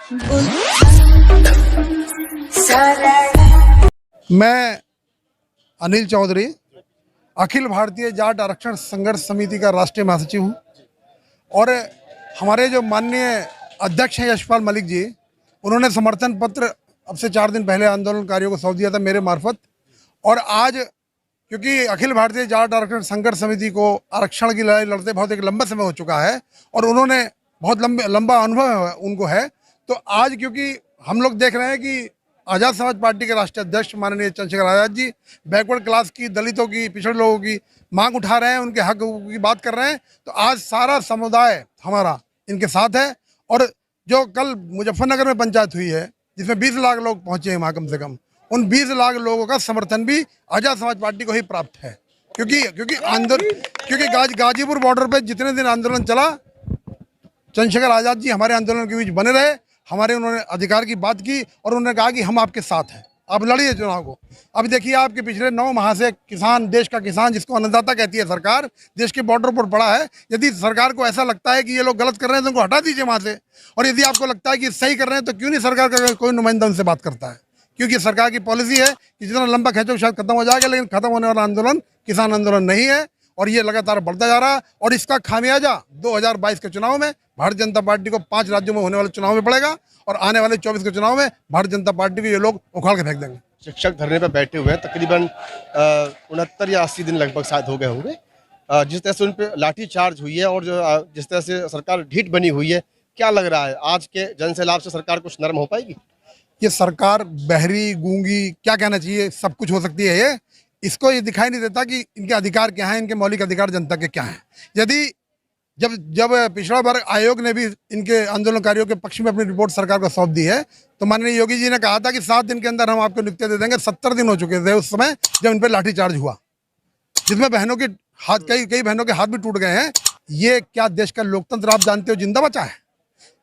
मैं अनिल चौधरी अखिल भारतीय जाट आरक्षण संघर्ष समिति का राष्ट्रीय महासचिव हूँ और हमारे जो माननीय अध्यक्ष हैं यशपाल मलिक जी, उन्होंने समर्थन पत्र अब से 4 दिन पहले आंदोलनकारियों को सौंप दिया था मेरे मार्फत। और आज क्योंकि अखिल भारतीय जाट आरक्षण संघर्ष समिति को आरक्षण की लड़ाई लड़ते बहुत एक लंबा समय हो चुका है और उन्होंने बहुत लंबा अनुभव उनको है, तो आज क्योंकि हम लोग देख रहे हैं कि आज़ाद समाज पार्टी के राष्ट्रीय अध्यक्ष माननीय चंद्रशेखर आज़ाद जी बैकवर्ड क्लास की, दलितों की, पिछड़े लोगों की मांग उठा रहे हैं, उनके हक की बात कर रहे हैं, तो आज सारा समुदाय हमारा इनके साथ है। और जो कल मुजफ्फरनगर में पंचायत हुई है जिसमें 20 लाख लोग पहुंचे हैं वहाँ, कम से कम उन 20 लाख लोगों का समर्थन भी आज़ाद समाज पार्टी को ही प्राप्त है। क्योंकि गाजीपुर बॉर्डर पर जितने दिन आंदोलन चला, चंद्रशेखर आज़ाद जी हमारे आंदोलन के बीच बने रहे, उन्होंने अधिकार की बात की और उन्होंने कहा कि हम आपके साथ हैं, आप लड़िए चुनाव को। अब देखिए, आपके पिछले 9 माह से किसान, देश का किसान जिसको अन्नदाता कहती है सरकार, देश के बॉर्डर पर पड़ा है। यदि सरकार को ऐसा लगता है कि ये लोग गलत कर रहे हैं तो उनको हटा दीजिए वहाँ से, और यदि आपको लगता है कि सही कर रहे हैं तो क्यों नहीं सरकार का कोई नुमाइंदा उनसे बात करता है। क्योंकि सरकार की पॉलिसी है कि जितना लंबा खींचो शायद खत्म हो जाएगा, लेकिन खत्म होने वाला आंदोलन किसान आंदोलन नहीं है और ये लगातार बढ़ता जा रहा है। और इसका खामियाजा 2022 के चुनाव में भारतीय जनता पार्टी को 5 राज्यों में होने वाले चुनाव में पड़ेगा और आने वाले 24 के चुनाव में भारतीय जनता पार्टी को ये लोग उखाड़ के फेंक देंगे। शिक्षक धरने पर बैठे हुए हैं, तकरीबन 69 या 80 दिन लगभग शायद हो गए होंगे। जिस तरह से उन पर लाठी चार्ज हुई है और जो जिस तरह से सरकार ढीठ बनी हुई है, क्या लग रहा है आज के जनसैलाब से सरकार कुछ नरम हो पाएगी? ये सरकार बहरी, गूंगी, क्या कहना चाहिए, सब कुछ हो सकती है। इसको ये दिखाई नहीं देता कि इनके अधिकार क्या हैं, इनके मौलिक अधिकार जनता के क्या हैं। यदि जब पिछड़ा वर्ग आयोग ने भी इनके आंदोलनकारियों के पक्ष में अपनी रिपोर्ट सरकार को सौंप दी है, तो माननीय योगी जी ने कहा था कि 7 दिन के अंदर हम आपको नियुक्ति दे देंगे। 70 दिन हो चुके थे उस समय जब इन पर लाठीचार्ज हुआ, जिसमें बहनों के हाथ, कई बहनों के हाथ भी टूट गए हैं। ये क्या देश का लोकतंत्र आप जानते हो जिंदा बचा है?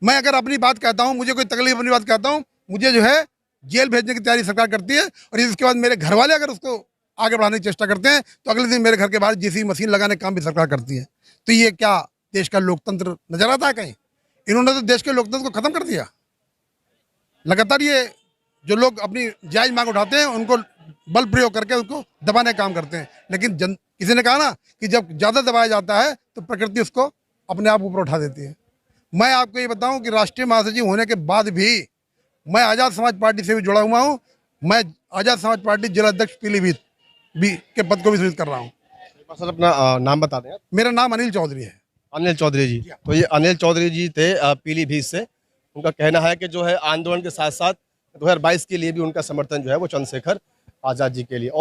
मैं अगर अपनी बात कहता हूँ, मुझे कोई तकलीफ अपनी बात कहता हूँ, मुझे जो है जेल भेजने की तैयारी सरकार करती है, और इसके बाद मेरे घर वाले अगर उसको आगे बढ़ाने की चेष्टा करते हैं तो अगले दिन मेरे घर के बाहर जीसीबी मशीन लगाने का काम भी सरकार करती है। तो ये क्या देश का लोकतंत्र नजर आता है कहीं? इन्होंने तो देश के लोकतंत्र को खत्म कर दिया। लगातार ये जो लोग अपनी जायज मांग उठाते हैं उनको बल प्रयोग करके उसको दबाने का काम करते हैं। लेकिन किसी ने कहा ना कि जब ज़्यादा दबाया जाता है तो प्रकृति उसको अपने आप ऊपर उठा देती है। मैं आपको ये बताऊं कि राष्ट्रीय महासचिव होने के बाद भी मैं आज़ाद समाज पार्टी से भी जुड़ा हुआ हूँ। मैं आज़ाद समाज पार्टी जिला अध्यक्ष पीलीभीत के पद को भी सृजित कर रहा हूँ। सर, अपना नाम बता दें आप। मेरा नाम अनिल चौधरी है। अनिल चौधरी जी, तो ये अनिल चौधरी जी थे पीलीभीत से। उनका कहना है कि जो है आंदोलन के साथ साथ 2022 के लिए भी उनका समर्थन जो है वो चंद्रशेखर आज़ाद जी के लिए। और